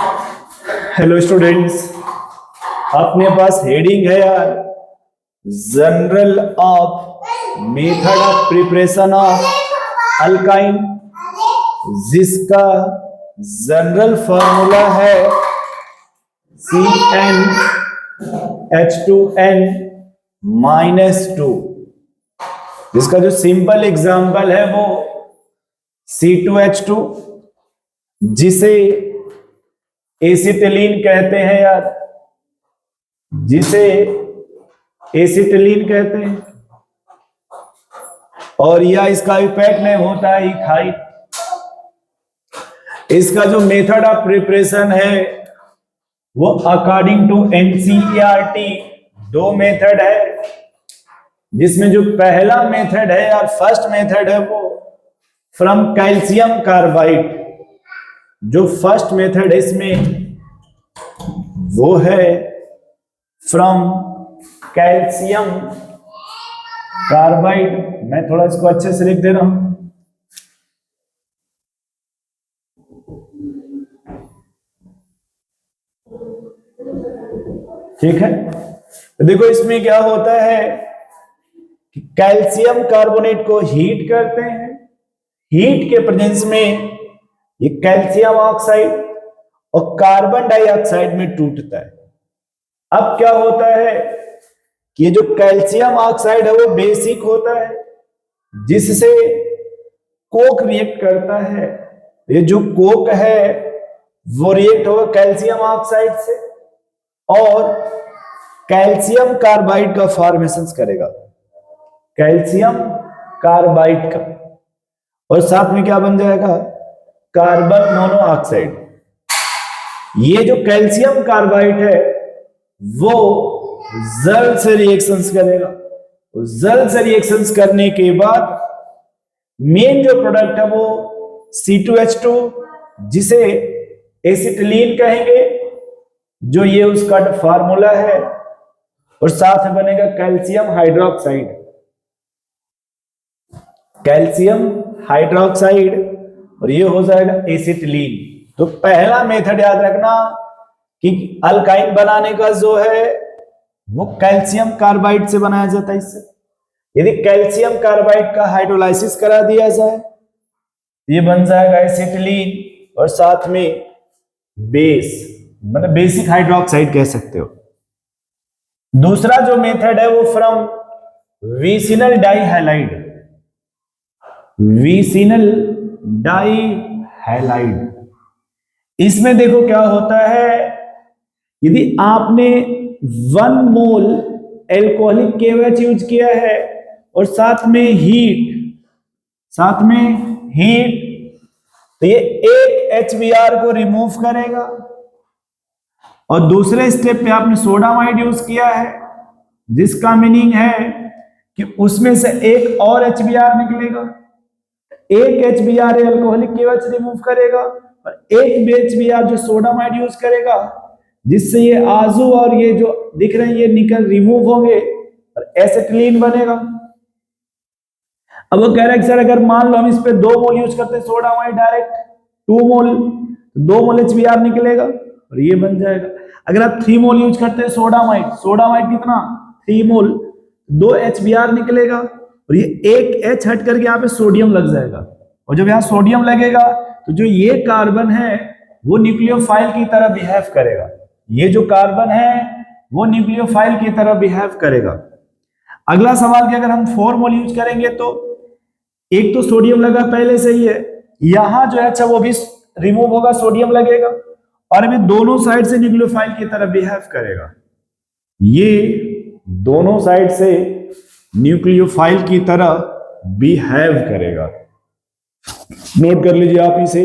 Hello students, अपने पास heading है यार, general of method of preparation of alkyne, जिसका जनरल फॉर्मूला है CnH2n-2, जिसका जो सिंपल एग्जांपल है वो C2H2, जिसे एसिटिलीन कहते हैं यार, जिसे एसिटिलीन कहते हैं, और यह इसका इफेक्ट नहीं होता है इथाइल। इसका जो मेथड ऑफ प्रिपरेशन है वो अकॉर्डिंग टू एनसीईआरटी दो मेथड है, जिसमें जो पहला मेथड है यार, फर्स्ट मेथड है वो फ्रॉम कैल्शियम कार्बाइड। जो फर्स्ट मेथड है इसमें वो है फ्रॉम कैल्शियम कार्बाइड। मैं थोड़ा इसको अच्छे से लिख दे रहा हूं। ठीक है, तो देखो इसमें क्या होता है कि कैल्शियम कार्बोनेट को हीट करते हैं, हीट के प्रेजेंस में ये कैल्शियम ऑक्साइड और कार्बन डाइऑक्साइड में टूटता है। अब क्या होता है कि ये जो कैल्शियम ऑक्साइड है वो बेसिक होता है, जिससे कोक रिएक्ट करता है। ये जो कोक है वो रिएक्ट होगा कैल्शियम ऑक्साइड से और कैल्शियम कार्बाइड का फॉर्मेशन करेगा, कैल्शियम कार्बाइड का, और साथ में क्या बन जाएगा, कार्बन मोनोऑक्साइड। ये जो कैल्शियम कार्बाइड है वो जल से रिएक्शंस करेगा, जल से रिएक्शंस करने के बाद मेन जो प्रोडक्ट है वो C2H2, जिसे एसिटिलीन कहेंगे, जो ये उसका फार्मूला है, और साथ में बनेगा कैल्शियम हाइड्रोक्साइड, कैल्शियम हाइड्रोक्साइड, और ये हो जाएगा एसिटिलीन। तो पहला मेथड याद रखना कि अल्काइन बनाने का जो है वो कैल्शियम कार्बाइड से बनाया जाता है। इससे यदि कैल्शियम कार्बाइड का हाइड्रोलाइसिस करा दिया जाए तो ये बन जाएगा एसिटिलीन, और साथ में बेस, मतलब बेसिक हाइड्रोक्साइड कह सकते हो। दूसरा जो मेथड है वो फ्रॉम विसिनल डाइहैलाइड, विसिनल डाइहैलाइड। इसमें देखो क्या होता है, यदि आपने 1 मोल एल्कोहलिक KOH यूज किया है और साथ में हीट, तो ये एक HBr को रिमूव करेगा, और दूसरे स्टेप पे आपने सोडामाइड यूज किया है, जिसका मीनिंग है कि उसमें से एक और HBr निकलेगा। एक HBr एल्कोहलिक KOH रिमूव करेगा और एक HBr जो सोडामाइड यूज करेगा, जिससे ये आजू और ये जो दिख रहे हैं ये निकल रिमूव होंगे और एसिटिलीन बनेगा। अब वो कह रहा है कि सर अगर मान लो हम इस पे 2 मोल यूज करते हैं सोडामाइड डायरेक्ट 2 मोल, 2 मोल HBr निकलेगा और ये बन जाएगा। अगर आप 3 मोल यूज करते हैं सोडामाइड कितना 3 मोल, 2 HBr निकलेगा और ये एक H हट करके यहाँ पे सोडियम लग जाएगा, और जब यहाँ सोडियम लगेगा तो जो ये कार्बन है वो न्यूक्लियोफाइल की तरह बिहेव करेगा, ये जो कार्बन है वो न्यूक्लियोफाइल की तरह बिहेव करेगा। अगला सवाल कि अगर हम 4 मोल यूज करेंगे तो एक तो सोडियम लगा पहले से ही है, यहां जो है अच्छा वो भी रिमूव होगा, सोडियम लगेगा, और अभी दोनों साइड से न्यूक्लियोफाइल की तरह बिहेव करेगा, ये दोनों साइड से न्यूक्लियोफाइल की तरह बिहेव करेगा। नोट कर लीजिए आप इसे।